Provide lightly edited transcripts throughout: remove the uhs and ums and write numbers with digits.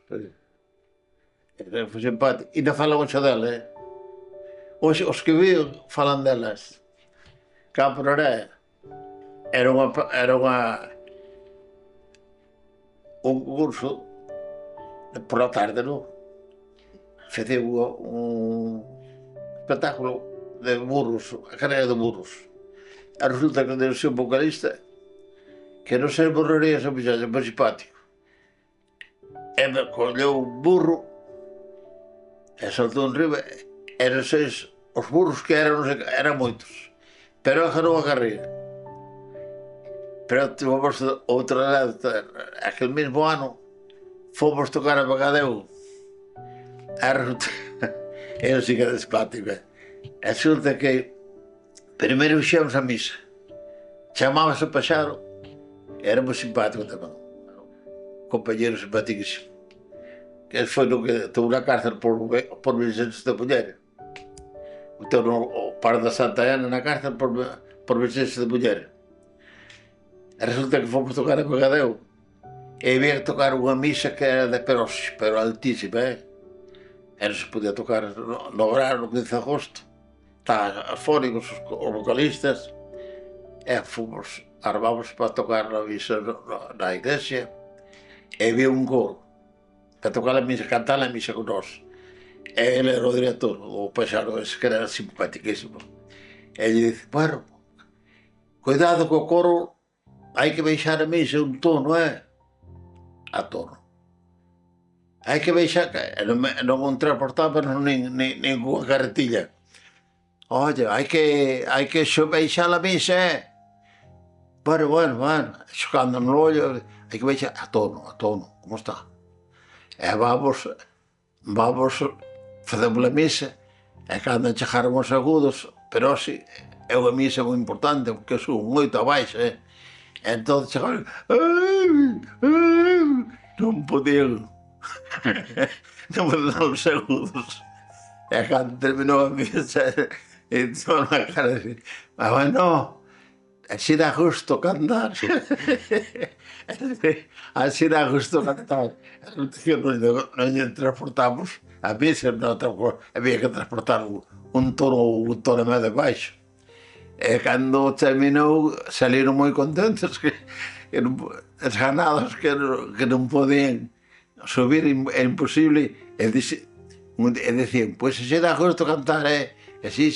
Foi simpático. E ainda falam hoxe dela, eh? Hoxe, os que vi falan delas. Campo Noré era un curso por la tarde, non? Facía un espectáculo de burros, a carrera de burros. E resulta que deu un vocalista que non sei borraría esa muchacha, moi simpático. E me colleu un burro e saltou en riba e non sei os burros que eran, non sei, eran moitos. Pero ganou a carreira. Pero tivemos outra anécdota, aquel mesmo ano fomos tocar a Bagadeu. E resulta, eu sí que é simpático, e resulta que primeiro fixemos a misa. Chamábase Paxaro, era moi simpático tamén, compañero simpaticísimo. Que foi no que estuvo na cárcel por violencia de muller. Meteu no par da Santa Ana na cárcel por violencia de muller. E resulta que fomos tocar a Bagadeu e había que tocar unha misa que era de Peroxi, pero altísima, e non se podía tocar no verano, no 15 de agosto. Estaban afónicos os vocalistas e fomos, armamos para tocar na misa na iglesia e había un coro para tocar a misa, cantar a misa con nós. E ele era o director, o Paxaro ese, que era simpaticísimo. E ele dice, bueno, cuidado co coro, hai que baixar a misa un tono, a tono. Hai que baixar, non transportaba nin coa carretilla. Oye, hai que baixar a misa, bueno, xocando no ollo, hai que baixar a tono, como está. E vamos, facemos a misa, e cando chegaron os agudos, pero si, é unha misa moi importante, porque son moito abaixo, e entón chegaron, non podían, non podían os agudos. E cando terminou a misa, entrou na cara de, bueno, así dá gusto cantar. Así dá gusto cantar. Non lle transportamos a misa, había que transportar un tono medio baixo. E cando terminou, saliron moi contentos que as ganados que non podían subir, é imposible, e dicían, pois así dá gusto cantar, e sí,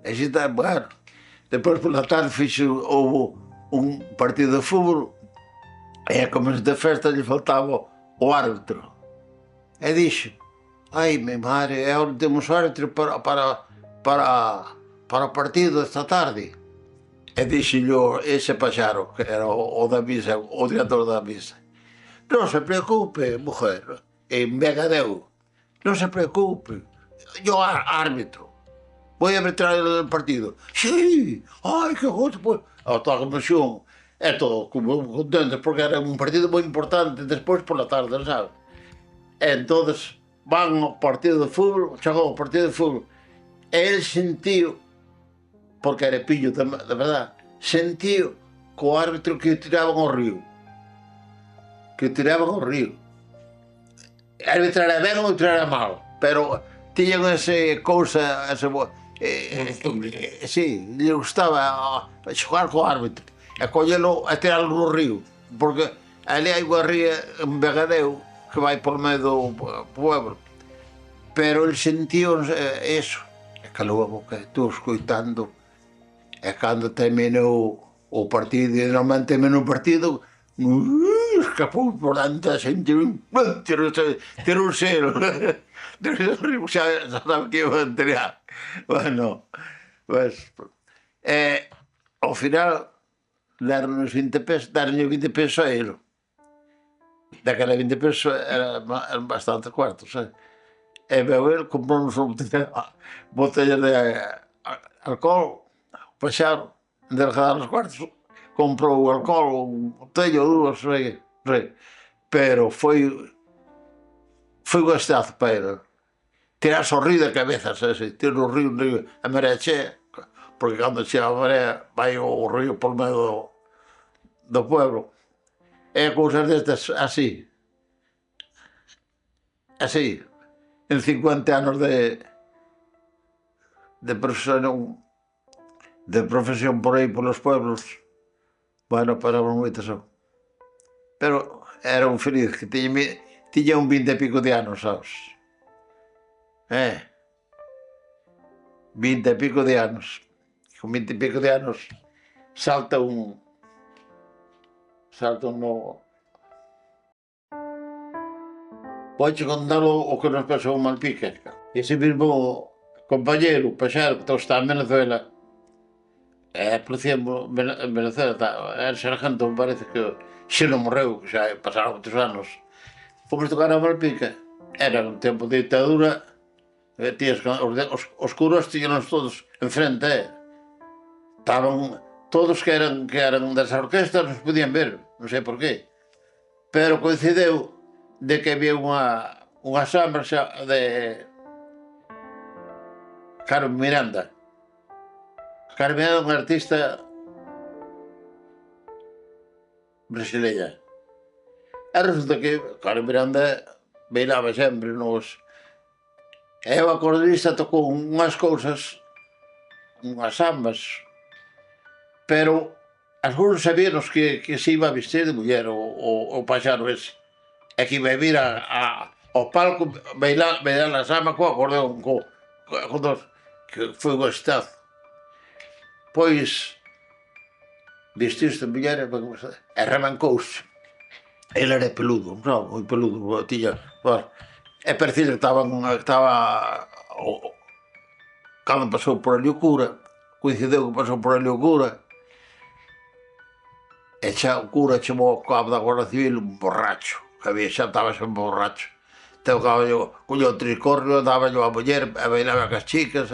así está, bueno. Depois pola tarde houve un partido de fútbol e a começo de festa lle faltaba o árbitro. E dixo, ai, mi madre, é onde temos árbitro para o partido esta tarde. E dixo ese Paxaro, que era o da misa, o director da misa. Non se preocupe, mujer, en Vegadeu, non se preocupe, yo árbitro. Voy a arbitrar el partido. Sí, ai, que gusto, pues. A toda a comisión, e todo como contentos, porque era un partido moi importante, despois pola tarde, sabes? E entonces van ao partido de fútbol, chegou ao partido de fútbol, e el sentiu, porque era pillo de verdad, sentiu que o árbitro que o tiraban ao río. Que o tiraban ao río. Arbitrara ben ou arbitrara mal, pero tiñan ese cousa, ese sí, lle gustaba xogar co árbitro e collelo e tiralo no río, porque ali hai unha ría en Vegadeu que vai por medio do pueblo, pero el sentiu eso, e calou a boca, estou escoitando, e cando terminou o partido, e normalmente terminou o partido, escapou por dentro a xente, tirou o cero, xa sabe que iba a tirar. Bueno, pues, ao final deronnos 20 pesos a ele. Daquela 20 pesos eran bastante cuartos, E veu ele, comprou-nos unha botella de alcohol, Paxaro, en vez de dar os cuartos, comprou o alcohol, botella ou dúas, pero foi un gastazo para ele. Tirarse ao río de cabezas, tira o río, a marea chea, porque cando chega a marea vai o río por medio do pueblo, E cousas destas así, en 50 anos de profesión por aí polos pueblos, bueno, paraban moitas son. Pero era un feliz que tiña un 20 e pico de anos, sabes? 20 e pico de anos. Con 20 e pico de anos salta un no... Poiche contar o que nos pasou en Malpica. Ese mismo compañeiro, Paxaro, que está en Venezuela, policía en Venezuela, era sargento, me parece que xe non morreu, que xa pasaron moitos anos. Fomos tocar a Malpica, era un tempo de ditadura, os curos tíñanos todos enfrente, estaban todos que eran das orquestas, nos podían ver, non sei por qué, pero coincideu de que había unha samba de Carmen Miranda. Carmen Miranda é unha artista brasileña. E resulta que Carmen Miranda bailaba sempre nos... E o acordeonista tocou unhas cousas, unhas sambas, pero algunos sabíanos que se iba a vestir de muller o Paxaro ese. E que iba a vir ao palco bailar a samba co acordeón, co dos, que foi un estazo. Pois, vestirse de muller e remancouse. Ele era peludo, non, moi peludo, tiña... E parecía que estaba... Cando pasou por ali o cura, coincideu que pasou por ali o cura, e xa o cura chamou ao cabo da Guardia Civil un borracho, que había, xa estaba xa un borracho. Colleu o tricornio, daba a muller, e bailaba cas chicas,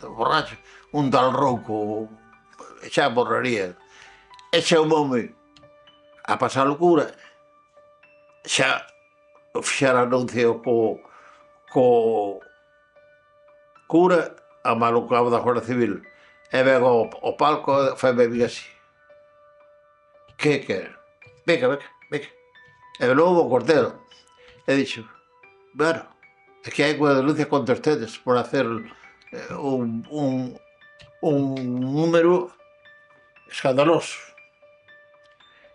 borracho, un tal rouco, xa borraría. E chamoume a pasar o cura, xa fixera anuncio co cura a malo cabo da Guardia Civil, e ven ao palco, foi-me vir así. Que quer? Venga. E logo o cortero. E dixo, bueno, aquí hai unha denuncia contra ustedes por hacer un número escandaloso.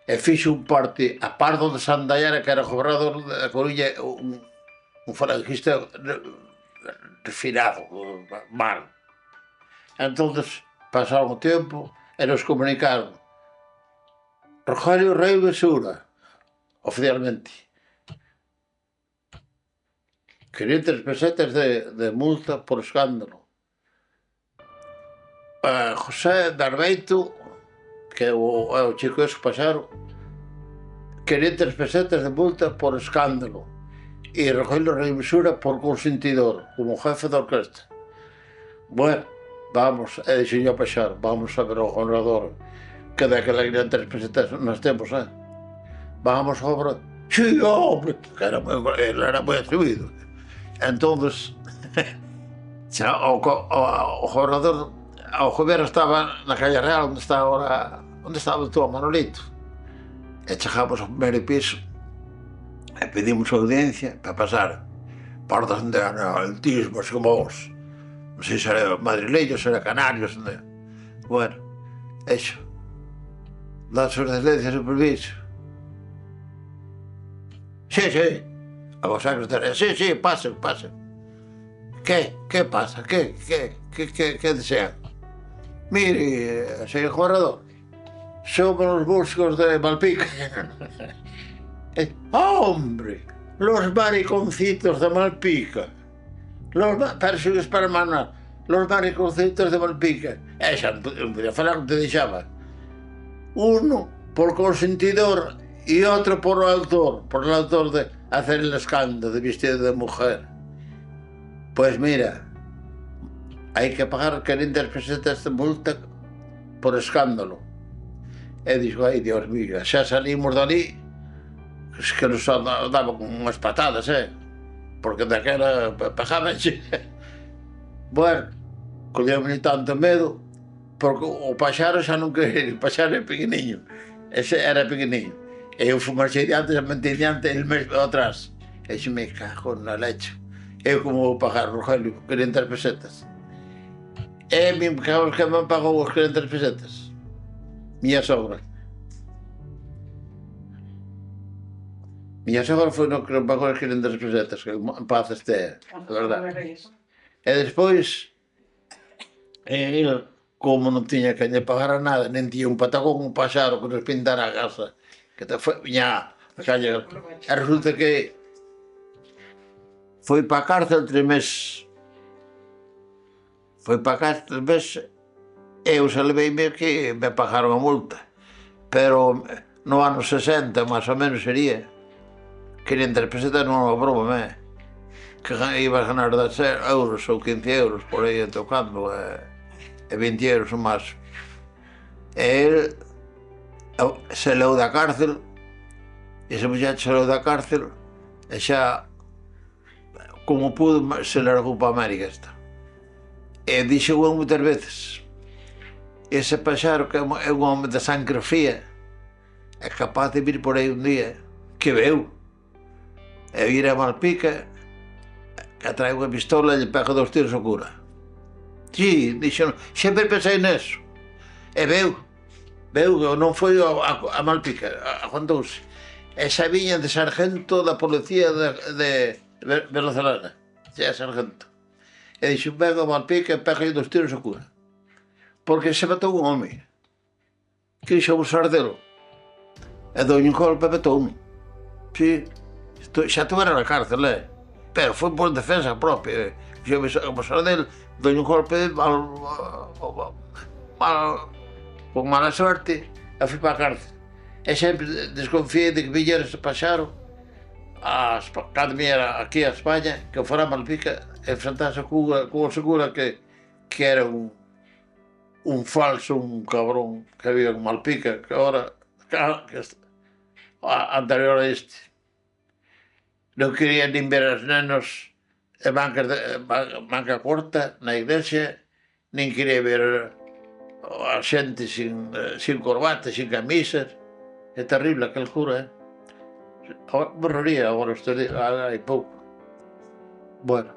E fixo un parte a Pardo de Sandallana, que era gobernador da Coruña, un falangista refinado, mal. Entonces, pasaron o tempo e nos comunicaron Rogelio Rei Mesura, oficialmente, 500 pesetas de multa por escándalo. José Darbeito, que é o chico ese Paxaro, 500 pesetas de multa por escándalo. E Rogelio Rei Mesura por consentidor, como jefe da orquesta. Bueno, vamos, e dixo a Paxaro, vamos a ver ao gobernador, que daquela 500 pesetas nos temos, vamos ao gobernador. Sí, hombre, que ele era moi atrevido. Entonces, o gobernador, o goberno estaba na calle Real, onde está agora, onde estaba o doutor Manolito. E chegamos ao primeiro piso e pedimos audiencia para pasar partes de altismos como vos. Non sei se era madrileños, se era canarios. Bueno, eso. Das as licencias de permiso. Sí. A vos secretaria, sí, pasen. Que pasa? Que desean? Mire, señor gobernador, somos los músicos de Malpica. ¡Hombre! Los mariconcitos de Malpica. Para Manuel, los mariconcitos de Malpica. Xa non podía falar, non te deixaba. Uno por consentidor e outro por el autor de hacer el escándalo de vestido de mujer. Pues mira, hai que pagar 500 pesetas de multa por escándalo. E dixo, ai, Dios mío, xa salimos dali, que nos daba con unhas patadas, porque daquela pegábanse. Bueno, colleu-me tanto medo, porque o Paxaro xa non quería, o Paxaro é pequeniño, ese era pequeniño. Eu fui marchei diante, se mentí diante, el mesmo atrás. E xe me cago na leche. Eu como vou pagar, Rogelio, 500 pesetas. E mi cago que me pagou os 500 pesetas. Miña sogra. Miña sogra foi no que me pagou as 500 pesetas, que en paz estea, de verdade. E despois, el, como non tiña que lle pagar a nada, nen tiña un patagón, un paxaro que nos pintara a casa, que te foi, viña a calle. E resulta que foi para a cárcel 3 meses. Foi para a cárcel 3 meses, eu salveime que me pagaron a multa. Pero no ano 60, máis ou menos, sería 500 pesetas non é broma, que ibas a ganar 10 euros ou 15 euros por aí tocando, e 20 euros ou máis. E el se leu da cárcel, ese muchacho se leu da cárcel, e xa, como pudo, se largou para a América esta. E dixo eu moitas veces, ese paxaro que é un home de sangre fría, é capaz de vir por aí un día, que veu, e vir a Malpica, que trae unha pistola e lle pega 2 tiros ao cura. Sí, dixo, sempre pensei neso. E veu, non foi a Malpica, aguantouse. E xa viña de sargento da policía de venezolana, xa sargento. E dixo, venga a Malpica e pega 2 tiros ao cura. Porque se matou un home, quixo abusar dele. E dou un golpe e matoume. Sí, xa estuvera na cárcel, pero foi por defensa propia. Quixo abusar dele, dou un golpe con mala sorte, e fui para a cárcel. E sempre desconfiei de que viñera ese paxaro cando viñera aquí a España, que fora a Malpica, e enfrentase cunha segura que era un falso, un cabrón que había en Malpica, que ahora, anterior a este, non quería nin ver as nenos de manga corta na iglesia, nin quería ver a xente sin corbata, sin camisas. É terrible aquel cura, Morrería agora, hai pouco. Bueno.